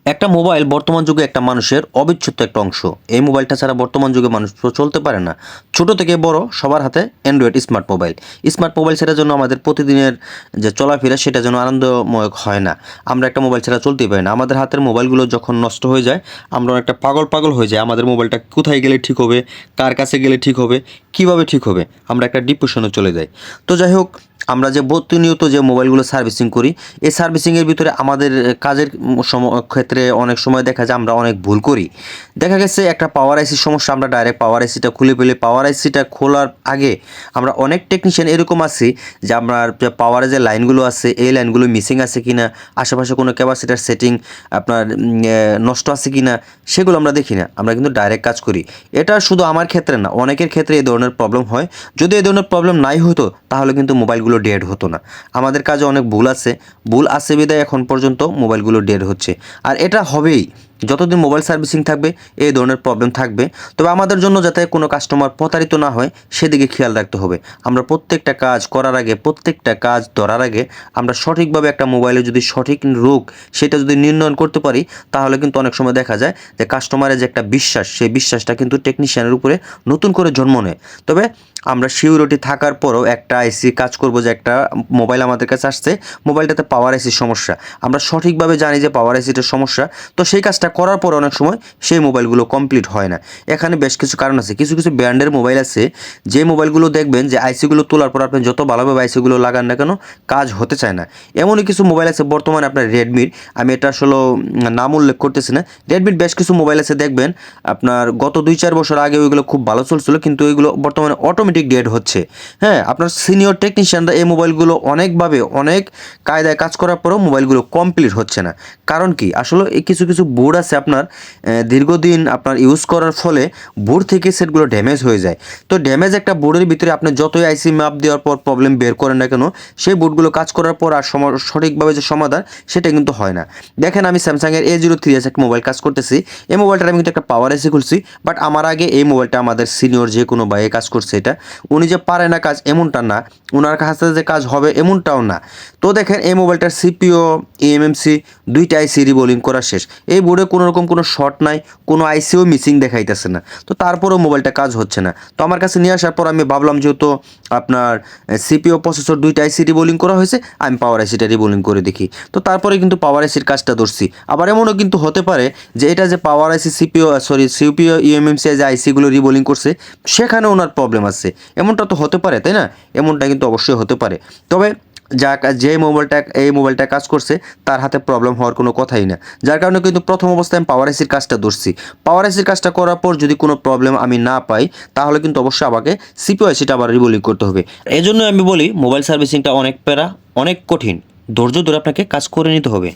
একটা মোবাইল বর্তমান যুগে একটা মানুষের অবিচ্ছেদ্য একটা অংশ। এই মোবাইলটা ছাড়া বর্তমান যুগে মানুষ তো চলতে পারে না। ছোট থেকে বড় সবার হাতে Android smart mobile. Smart mobile ছাড়ার জন্য আমাদের প্রতিদিনের যে চলাফেরা সেটা যেন আনন্দময় হয় না। আমরা একটা মোবাইল ছাড়া চলতেই পারি না। আমাদের হাতের মোবাইলগুলো যখন নষ্ট হয়ে যায় আমরা অনেকটা পাগল পাগল হয়ে যাই। আমাদের মোবাইলটা কোথায় গেলে ঠিক হবে, কার কাছে গেলে ঠিক হবে, কিভাবে ঠিক হবে, আমরা একটা ডিপ্রেশনে চলে যাই। তো যাই হোক, আমরা যে প্রতিনিয়ত যে মোবাইলগুলো সার্ভিসিং করি, এই সার্ভিসিংয়ের ভিতরে আমাদের কাজের ক্ষেত্রে অনেক সময় দেখা যায় আমরা অনেক ভুল করি। দেখা গেছে একটা পাওয়ার আইসির সমস্যা, আমরা ডাইরেক্ট পাওয়ার আইসিটা খুলে ফেলি। পাওয়ার আইসিটা খোলার আগে আমরা অনেক টেকনিশিয়ান এরকম আছি যে আপনার যে পাওয়ারের যে লাইনগুলো আছে এই লাইনগুলো মিসিং আছে কিনা, আশেপাশে কোনো ক্যাপাসিটার সেটিং আপনার নষ্ট আছে কিনা সেগুলো আমরা দেখি না, আমরা কিন্তু ডাইরেক্ট কাজ করি। এটা শুধু আমার ক্ষেত্রে না, অনেকের ক্ষেত্রে এই ধরনের প্রবলেম হয়। যদি এই ধরনের প্রবলেম নাই হতো তাহলে কিন্তু মোবাইলগুলো ডেড হতো না। আমাদের কাজে অনেক ভুল আছে বিধায় এখন পর্যন্ত মোবাইলগুলো ডেড হচ্ছে। আর এটা হবেই, যতদিন মোবাইল সার্ভিসিং থাকবে এই ধরনের প্রবলেম থাকবে। তবে আমাদের জন্য যাতে কোনো কাস্টমার প্রতারিত না হয় সেদিকে খেয়াল রাখতে হবে। আমরা প্রত্যেকটা কাজ করার আগে, প্রত্যেকটা কাজ ধরার আগে আমরা সঠিকভাবে একটা মোবাইলে যদি সঠিক রোগ সেটা যদি নির্ণয় করতে পারি তাহলে কিন্তু অনেক সময় দেখা যায় যে কাস্টমারের যে একটা বিশ্বাস, সেই বিশ্বাসটা কিন্তু টেকনিশিয়ানের উপরে নতুন করে জন্ম নেয়। তবে আমরা সিউরিটি থাকার পরও একটা আইসি কাজ করব যে একটা মোবাইল আমাদের কাছে আসছে, মোবাইলটাতে পাওয়ার আইসির সমস্যা, আমরা সঠিকভাবে জানি যে পাওয়ার আইসিটার সমস্যা, তো সেই কাজটা করার পর অনেক সময় সেই মোবাইলগুলো কমপ্লিট হয় না। এখানে বেশ কিছু কারণ আছে। কিছু কিছু ব্র্যান্ডের মোবাইল আছে যে মোবাইলগুলো দেখবেন যে আইসিগুলো তোলার পর আপনি যত ভালোভাবে আইসিগুলো লাগান না কেন কাজ হতে চায় না। এমনই কিছু মোবাইল আছে বর্তমানে আপনার রেডমির, আমি এটা আসলে নাম উল্লেখ করতেছি না, রেডমির বেশ কিছু মোবাইল আছে দেখবেন আপনার গত 2-4 বছর আগে ওইগুলো খুব ভালো চলছিল, কিন্তু ওইগুলো বর্তমানে অটোমেটিক ডেড হচ্ছে। হ্যাঁ, আপনার সিনিয়র টেকনিশিয়ানরা এই মোবাইলগুলো অনেকভাবে অনেক কায়দায় কাজ করার পরেও মোবাইলগুলো কমপ্লিট হচ্ছে না। কারণ কি, আসলে এই কিছু কিছু বোর্ড আছে আপনার দীর্ঘদিন আপনার ইউজ করার ফলে বোর্ড থেকে সেটগুলো ড্যামেজ হয়ে যায়। তো ড্যামেজ একটা বোর্ডের ভিতরে আপনি যতই আইসি ম্যাপ দেওয়ার পর প্রবলেম বের করেন না কেন, সেই বোর্ডগুলো কাজ করার পর আর সঠিকভাবে যে সমাধান সেটা কিন্তু হয় না। দেখেন, আমি স্যামসাংয়ের A03s একটা মোবাইল কাজ করতেছি। এই মোবাইলটার আমি কিন্তু একটা পাওয়ার আইসি খুলছি, বাট আমার আগে এই মোবাইলটা আমাদের সিনিয়র যে কোনো ভাইয়ে কাজ করছে। এটা উনি যে পারে না কাজ এমনটা না, ওনার কাছে যে কাজ হবে এমনটাও না। তো দেখেন, এই মোবাইলটার সিপিও এএমএমসি দুইটা আইসি রিবোলিং করা শেষ। এই বোর্ডে কোনো রকম কোনো শর্ট নাই, কোনো আইসিও মিসিং দেখাইতেছে না। তো তারপরেও মোবাইলটা কাজ হচ্ছে না। তো আমার কাছে নিয়ে আসার পর আমি ভাবলাম যেহেতু আপনার সিপিও প্রসেসর দুইটা আইসি রিবোলিং করা হয়েছে, আমি পাওয়ার আইসিটা রিবোলিং করে দেখি। তো তারপরে কিন্তু পাওয়ার আইসির কাজটা ধরছি। আবার এমনও কিন্তু হতে পারে যে এটা যে পাওয়ার আইসি সিপিও ইএমএমসি যে আইসিগুলো রিবোলিং করছে সেখানে ওনার প্রবলেম আছে, এমনটা তো হতে পারে, তাই না? এমনটা কিন্তু অবশ্যই হতে পারে। তবে যে মোবাইলটা কাজ করছে তার হাতে প্রবলেম হওয়ার কোনো কথাই না। যার কারণে কিন্তু প্রথম অবস্থায় আমি পাওয়ার আইসির কাজটা ধরছি। পাওয়ার আইসির কাজটা করার পর যদি কোনো প্রবলেম আমি না পাই তাহলে কিন্তু অবশ্যই আমাকে সিপিও আইসিটা আবার রিবোলিং করতে হবে। এজন্য আমি বলি মোবাইল সার্ভিসিংটা অনেক প্যারা, অনেক কঠিন। ধৈর্য ধরে আপনাকে কাজ করে নিতে হবে।